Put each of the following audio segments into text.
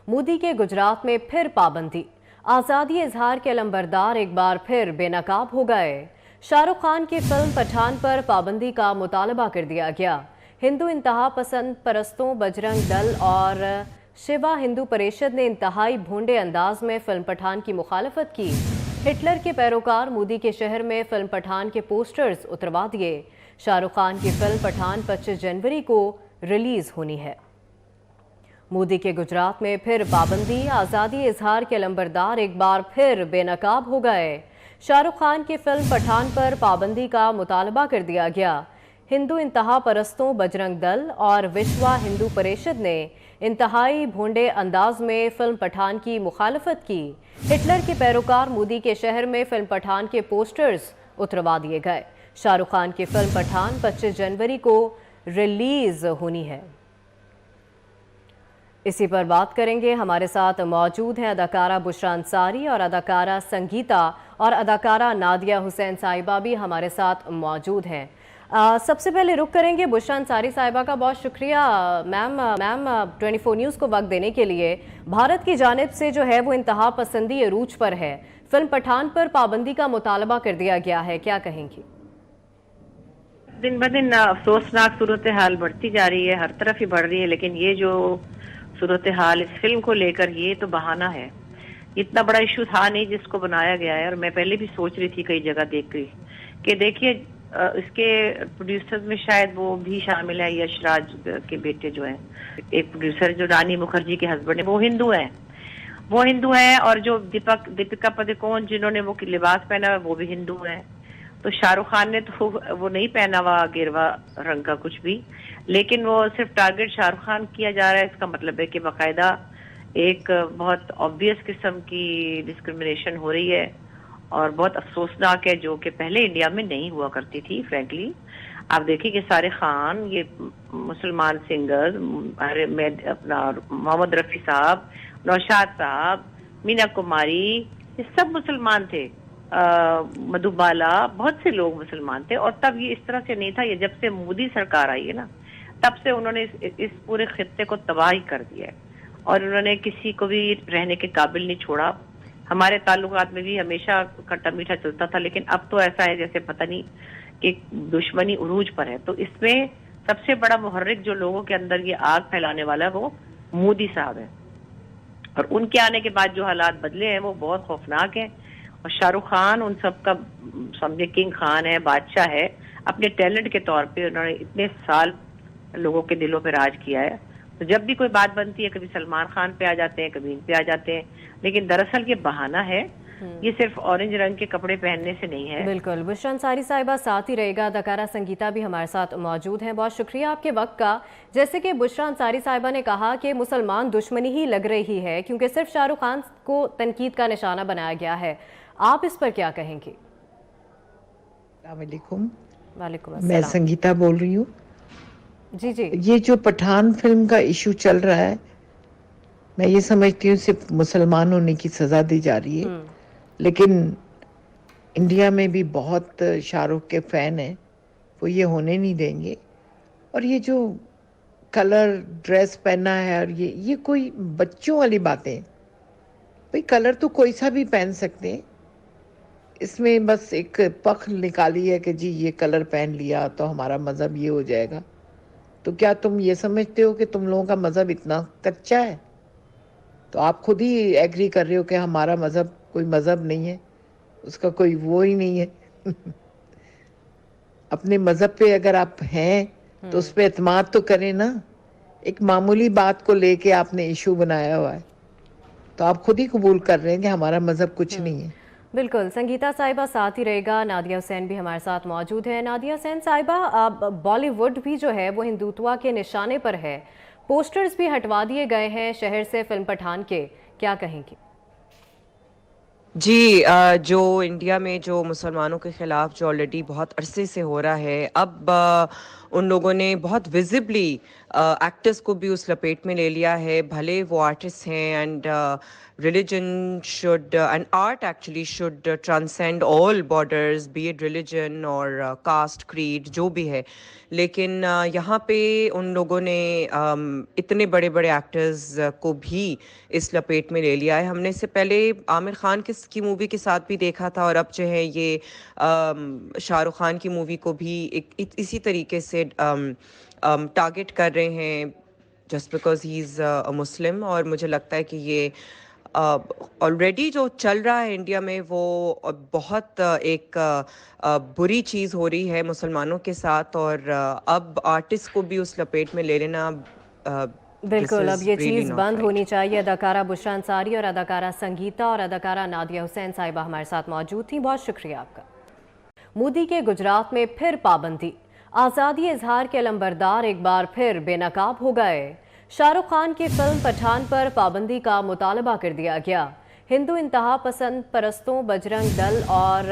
मोदी के गुजरात में फिर पाबंदी। आज़ादी इजहार के अलंबरदार एक बार फिर बेनकाब हो गए। शाहरुख खान की फिल्म पठान पर पाबंदी का मुतालबा कर दिया गया। हिंदू इंतहा पसंद परस्तों, बजरंग दल और शिवा हिंदू परिषद ने इंतहाई भोंडे अंदाज में फिल्म पठान की मुखालफत की। हिटलर के पैरोकार मोदी के शहर में फिल्म पठान के पोस्टर्स उतरवा दिए। शाहरुख खान की फिल्म पठान 25 जनवरी को रिलीज होनी है। मोदी के गुजरात में फिर पाबंदी। आज़ादी इजहार के अलंबरदार एक बार फिर बेनकाब हो गए। शाहरुख खान की फिल्म पठान पर पाबंदी का मुतालबा कर दिया गया। हिंदू इंतहा परस्तों, बजरंग दल और विश्वा हिंदू परिषद ने इंतहाई भोंडे अंदाज में फिल्म पठान की मुखालफत की। हिटलर के पैरोकार मोदी के शहर में फिल्म पठान के पोस्टर्स उतरवा दिए गए। शाहरुख खान की फिल्म पठान 25 जनवरी को रिलीज होनी है। इसी पर बात करेंगे। हमारे साथ मौजूद हैं अदाकारा बुशरा अंसारी और अदाकारा संगीता और अदाकारा नादिया हुसैन साहिबा भी हमारे साथ मौजूद हैं। सबसे पहले रुख करेंगे बुशरा अंसारी साहिबा का। बहुत शुक्रिया मैम 24 न्यूज़ को वक्त देने के लिए। भारत की जानिब से जो है वो इंतहा पसंदी अरूज पर है। फिल्म पठान पर पाबंदी का मुतालबा कर दिया गया है, क्या कहेंगी? दिन ब दिन अफसोसनाक सूरत हाल बढ़ती जा रही है, हर तरफ ही बढ़ रही है। लेकिन ये जो सूरत हाल इस फिल्म को लेकर, ये तो बहाना है। इतना बड़ा इशू था नहीं जिसको बनाया गया है। और मैं पहले भी सोच रही थी कई जगह देख रही कि देखिए इसके प्रोड्यूसर्स में शायद वो भी शामिल है, यशराज के बेटे जो हैं, एक प्रोड्यूसर जो रानी मुखर्जी के हस्बैंड है, वो हिंदू हैं। और जो दीपिका पादुकोण जिन्होंने वो लिबास पहना है वो भी हिंदू हैं। तो शाहरुख खान ने तो वो नहीं पहना हुआ गेरवा रंग का कुछ भी, लेकिन वो सिर्फ टारगेट शाहरुख खान किया जा रहा है। इसका मतलब है कि बाकायदा एक बहुत ऑब्वियस किस्म की डिस्क्रिमिनेशन हो रही है और बहुत अफसोसनाक है, जो कि पहले इंडिया में नहीं हुआ करती थी। फ्रैंकली आप देखिए कि सारे खान, ये मुसलमान सिंगर्स, अपना मोहम्मद रफी साहब, नौशाद साहब, मीना कुमारी, ये सब मुसलमान थे। मधुबाला, बहुत से लोग मुसलमान थे। और तब ये इस तरह से नहीं था। ये जब से मोदी सरकार आई है ना, तब से उन्होंने इस पूरे खित्ते को तबाह ही कर दिया है और उन्होंने किसी को भी रहने के काबिल नहीं छोड़ा। हमारे ताल्लुकात में भी हमेशा खट्टा मीठा चलता था, लेकिन अब तो ऐसा है जैसे पता नहीं कि दुश्मनी उरूज पर है। तो इसमें सबसे बड़ा मुहर्रिक जो लोगों के अंदर ये आग फैलाने वाला है वो मोदी साहब है। और उनके आने के बाद जो हालात बदले हैं वो बहुत खौफनाक हैं। और शाहरुख खान उन सब का समझे किंग खान है, बादशाह है। अपने टैलेंट के तौर पे उन्होंने इतने साल लोगों के दिलों पे राज किया है। तो जब भी कोई बात बनती है, कभी सलमान खान पे आ जाते हैं, कभी इन पे आ जाते हैं। लेकिन दरअसल ये बहाना है, ये सिर्फ ऑरेंज रंग के कपड़े पहनने से नहीं है। बिल्कुल। बुशरा अंसारी साहिबा साथ ही रहेगा। अदाकारा संगीता भी हमारे साथ मौजूद हैं। बहुत शुक्रिया आपके वक्त का। जैसे कि बुशरा अंसारी साहिबा ने कहा कि मुसलमान दुश्मनी ही लग रही है क्योंकि सिर्फ शाहरुख खान को तनकीद का निशाना बनाया गया है। आप इस पर क्या कहेंगे? वालेकुम, वालेकुम मैं अस्सलाम। संगीता बोल रही हूँ। जी जी। ये जो पठान फिल्म का इशू चल रहा है, मैं ये समझती हूँ सिर्फ मुसलमान होने की सजा दी जा रही है। लेकिन इंडिया में भी बहुत शाहरुख के फैन हैं, वो ये होने नहीं देंगे। और ये जो कलर ड्रेस पहना है और ये कोई बच्चों वाली बातें। भाई कलर तो कोई सा भी पहन सकते हैं। इसमें बस एक पख निकाली है कि जी ये कलर पहन लिया तो हमारा मज़हब ये हो जाएगा। तो क्या तुम ये समझते हो कि तुम लोगों का मज़हब इतना कच्चा है? तो आप खुद ही एग्री कर रहे हो कि हमारा मज़हब कोई मज़हब नहीं है, उसका कोई वो ही नहीं है। अपने मज़हब पे अगर आप हैं तो उस पर एतमाद तो करें ना। एक मामूली बात को लेके आपने इशू बनाया हुआ है, तो आप खुद ही कबूल कर रहे हैं कि हमारा मज़हब कुछ नहीं है। बिल्कुल। संगीता साहिबा साथ ही रहेगा। नादिया हुसैन भी हमारे साथ मौजूद है। नादिया हुसैन साहिबा, बॉलीवुड भी जो है वो हिंदुत्व के निशाने पर है। पोस्टर्स भी हटवा दिए गए हैं शहर से फिल्म पठान के, क्या कहेंगी? जी, जो इंडिया में जो मुसलमानों के खिलाफ जो ऑलरेडी बहुत अरसे से हो रहा है, अब ان لوگوں نے بہت وزبلی ایکٹرس کو بھی اس لپیٹ میں لے لیا ہے. بھلے وہ آرٹسٹ ہیں and religion should and art actually should transcend all borders, be it religion or caste, creed, جو بھی ہے. لیکن یہاں پہ ان لوگوں نے اتنے بڑے بڑے ایکٹرز کو بھی اس لپیٹ میں لے لیا ہے. ہم نے اس سے پہلے عامر خان کی مووی کے ساتھ بھی دیکھا تھا, اور اب جو ہے یہ شاہ رخ خان کی مووی کو بھی اسی طریقے سے ٹارگٹ کر رہے ہیں جسٹ بیکاز ہی از مسلم. اور مجھے لگتا ہے کہ یہ آلریڈی جو چل رہا ہے انڈیا میں وہ بہت ایک بری چیز ہو رہی ہے مسلمانوں کے ساتھ, اور اب آرٹسٹ کو بھی اس لپیٹ میں لے لینا بالکل. اب یہ چیز بند ہونی چاہیے. اداکارہ بشرا انصاری اور اداکارہ سنگیتا اور اداکارہ نادیہ حسین صاحبہ ہمارے ساتھ موجود تھیں. بہت شکریہ آپ کا. مودی کے گجرات میں پھر پابندی. آزادی اظہار کے علمبردار ایک بار پھر بے نقاب ہو گئے. شاہ رخ خان کی فلم پٹھان پر پابندی کا مطالبہ کر دیا گیا. ہندو انتہا پسند پرستوں بجرنگ دل اور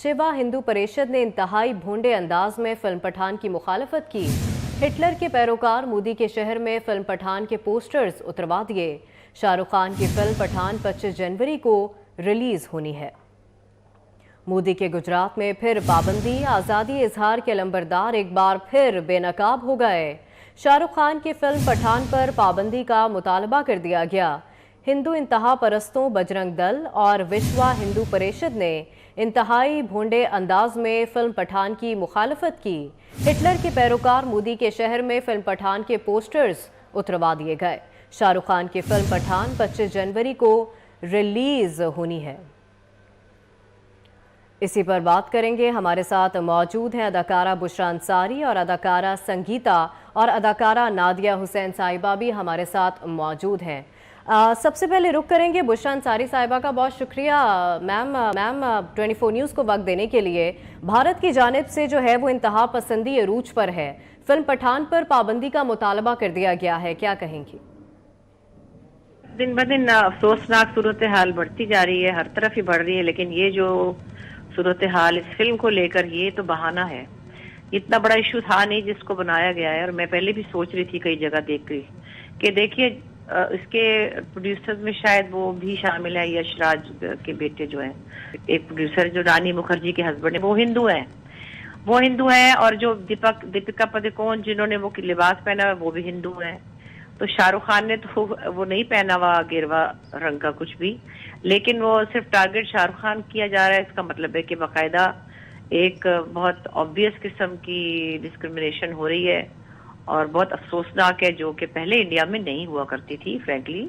شیوا ہندو پریشد نے انتہائی بھونڈے انداز میں فلم پٹھان کی مخالفت کی. ہٹلر کے پیروکار مودی کے شہر میں فلم پٹھان کے پوسٹرز اتروا دیے. شاہ رخ خان کی فلم پٹھان 25 جنوری کو ریلیز ہونی ہے. مودی کے گجرات میں پھر پابندی. آزادی اظہار کے علمبردار ایک بار پھر بے نقاب ہو گئے. شاہ رخ خان کی فلم پٹھان پر پابندی کا مطالبہ کر دیا گیا. ہندو انتہا پرستوں بجرنگ دل اور وشوا ہندو پریشد نے انتہائی بھونڈے انداز میں فلم پٹھان کی مخالفت کی. ہٹلر کے پیروکار مودی کے شہر میں فلم پٹھان کے پوسٹرز اتروا دیے گئے. شاہ رخ خان کی فلم پٹھان 25 جنوری کو ریلیز ہونی ہے. اسی پر بات کریں گے. ہمارے ساتھ موجود ہیں اداکارہ بشرا انصاری اور اداکارہ سنگیتا اور اداکارہ نادیہ حسین صاحبہ بھی ہمارے ساتھ موجود ہیں. سب سے پہلے رخ کریں گے بشرا انصاری صاحبہ کا. بہت شکریہ میم 24 نیوز کو وقت دینے کے لیے. بھارت کی جانب سے جو ہے وہ انتہا پسندی عروج پر ہے. فلم پٹھان پر پابندی کا مطالبہ کر دیا گیا ہے, کیا کہیں گی؟ دن بدن افسوسناک صورتحال بڑھتی جا رہی ہے, ہر طرف ہی بڑھ رہی ہے. لیکن یہ جو صورتحال اس فلم کو لے کر یہ تو بہانہ ہے. اتنا بڑا ایشو تھا نہیں جس کو بنایا گیا ہے. اور میں پہلے بھی سوچ رہی تھی کئی جگہ دیکھ کر کہ دیکھیے اس کے پروڈیوسرز میں شاید وہ بھی شامل ہے, یش راج کے بیٹے جو ہیں, ایک پروڈیوسر جو رانی مکھرجی کے ہسبینڈ ہیں, وہ ہندو ہیں اور جو دیپکا پڈوکون جنہوں نے وہ لباس پہنا ہے وہ بھی ہندو ہیں. تو شاہ رخ خان نے تو وہ نہیں پہنا ہوا گیروا رنگ کا کچھ بھی, لیکن وہ صرف ٹارگٹ شاہ رخ خان کیا جا رہا ہے. اس کا مطلب ہے کہ باقاعدہ ایک بہت آبویس قسم کی ڈسکرمنیشن ہو رہی ہے اور بہت افسوسناک ہے, جو کہ پہلے انڈیا میں نہیں ہوا کرتی تھی. فرینکلی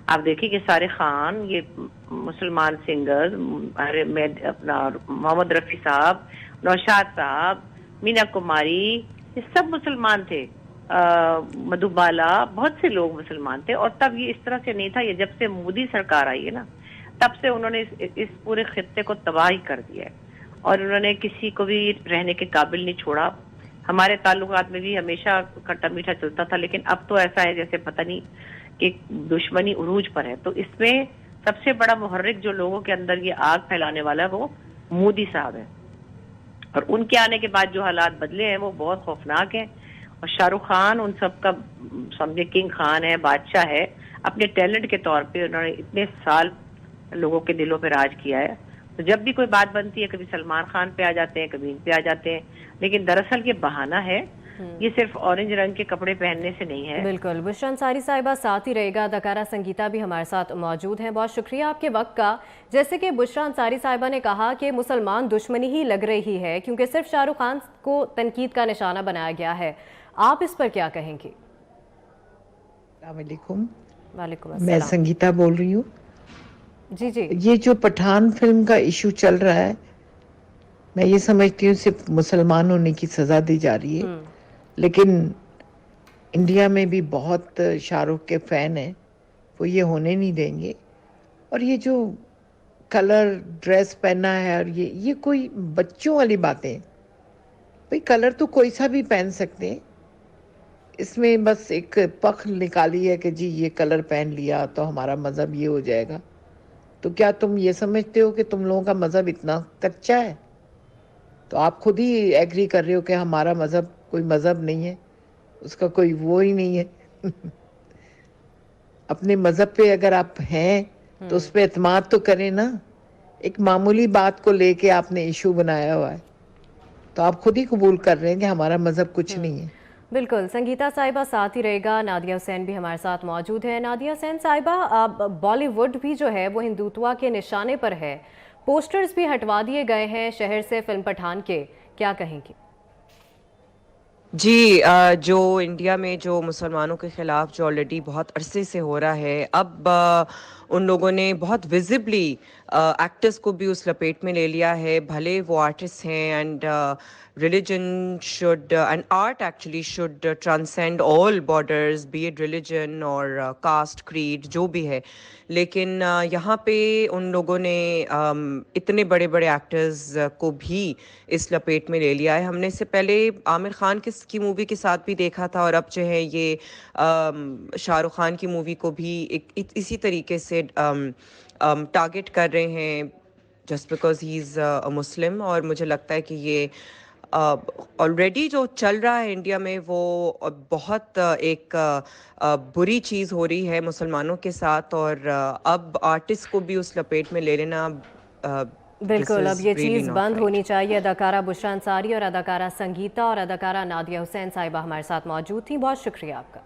آپ دیکھیں کہ سارے خان, یہ مسلمان سنگرز, اپنا محمد رفیع صاحب, نوشاد صاحب, مینا کماری, یہ سب مسلمان تھے. مدھو بالا, بہت سے لوگ مسلمان تھے. اور تب یہ اس طرح سے نہیں تھا. یہ جب سے مودی سرکار آئی ہے نا, تب سے انہوں نے اس پورے خطے کو تباہ کر دیا ہے اور انہوں نے کسی کو بھی رہنے کے قابل نہیں چھوڑا. ہمارے تعلقات میں بھی ہمیشہ کھٹا میٹھا چلتا تھا, لیکن اب تو ایسا ہے جیسے پتہ نہیں کہ دشمنی عروج پر ہے. تو اس میں سب سے بڑا محرک جو لوگوں کے اندر یہ آگ پھیلانے والا ہے وہ مودی صاحب ہے. اور ان کے آنے کے بعد جو حالات بدلے ہیں وہ بہت خوفناک ہیں. اور شاہ رخ خان ان سب کا سمجھے کنگ خان ہے, بادشاہ ہے. اپنے ٹیلنٹ کے طور پہ انہوں نے اتنے سال لوگوں کے دلوں پہ راج کیا ہے. تو جب بھی کوئی بات بنتی ہے کبھی سلمان خان پہ آ جاتے ہیں, کبھی ان پہ آ جاتے ہیں. لیکن دراصل یہ بہانہ ہے, یہ صرف اورنج رنگ کے کپڑے پہننے سے نہیں ہے. بالکل. بشرا انصاری صاحبہ ساتھ ہی رہے گا. اداکارہ سنگیتا بھی ہمارے ساتھ موجود ہیں. بہت شکریہ آپ کے وقت کا. جیسے کہ بشرا انصاری صاحبہ نے کہا کہ مسلمان دشمنی ہی لگ رہی ہے کیونکہ صرف شاہ رخ خان کو تنقید کا نشانہ بنایا گیا ہے. آپ اس پر کیا کہیں گے؟ السلام علیکم. وعلیکم میں السلام. سنگیتا بول رہی ہوں. جی یہ جو پٹھان فلم کا ایشو چل رہا ہے, میں یہ سمجھتی ہوں صرف مسلمان ہونے کی سزا دی جا رہی ہے. لیکن انڈیا میں بھی بہت شاہ رخ کے فین ہیں, وہ یہ ہونے نہیں دیں گے. اور یہ جو کلر ڈریس پہنا ہے اور یہ کوئی بچوں والی باتیں. بھئی کلر تو کوئی سا بھی پہن سکتے ہیں. اس میں بس ایک پخ نکالی ہے کہ جی یہ کلر پہن لیا تو ہمارا مذہب یہ ہو جائے گا. تو کیا تم یہ سمجھتے ہو کہ تم لوگوں کا مذہب اتنا کچا ہے؟ تو آپ خود ہی ایگری کر رہے ہو کہ ہمارا مذہب कोई मजहब नहीं है, उसका कोई वो ही नहीं है। अपने मजहब पे अगर आप हैं तो उस पे एतमाद तो करें ना। एक मामूली बात को लेके आपने इशू बनाया हुआ है, तो आप खुद ही कबूल कर रहे हैं कि हमारा मजहब कुछ नहीं है। बिल्कुल, संगीता साहिबा साथ ही रहेगा, नादिया हुसैन भी हमारे साथ मौजूद है। नादिया हुसैन साहिबा, बॉलीवुड भी जो है वो हिंदुत्व के निशाने पर है, पोस्टर्स भी हटवा दिए गए हैं शहर से फिल्म पठान के, क्या कहेंगी? जी, जो इंडिया में जो मुसलमानों के खिलाफ जो ऑलरेडी बहुत अरसे से हो रहा है, अब उन लोगों ने बहुत विजिबली एक्टर्स को भी उस लपेट में ले लिया है। भले वो आर्टिस्ट हैं, and religion should and art actually should transcend all borders, be it religion or caste, creed, जो भी है। लेकिन यहाँ पे उन लोगों ने इतने बड़े बड़े एक्टर्स को भी इस लपेट में ले लिया है। हमने इससे पहले आमिर खान की मूवी के साथ भी देखा था, और अब जो है ये शाहरुख खान की मूवी को भी इसी तरीके से टारगेट कर रहे हैं, just because he is a Muslim. और मुझे लगता है कि ये ऑलरेडी जो चल रहा है इंडिया में वो बहुत एक बुरी चीज़ हो रही है मुसलमानों के साथ, और अब आर्टिस्ट को भी उस लपेट में ले लेना बिल्कुल, अब ये चीज़ बंद होनी चाहिए। अदाकारा बुशरा अंसारी और अदाकारा संगीता और अदाकारा नादिया हुसैन साहिबा हमारे साथ मौजूद थी, बहुत शुक्रिया आपका।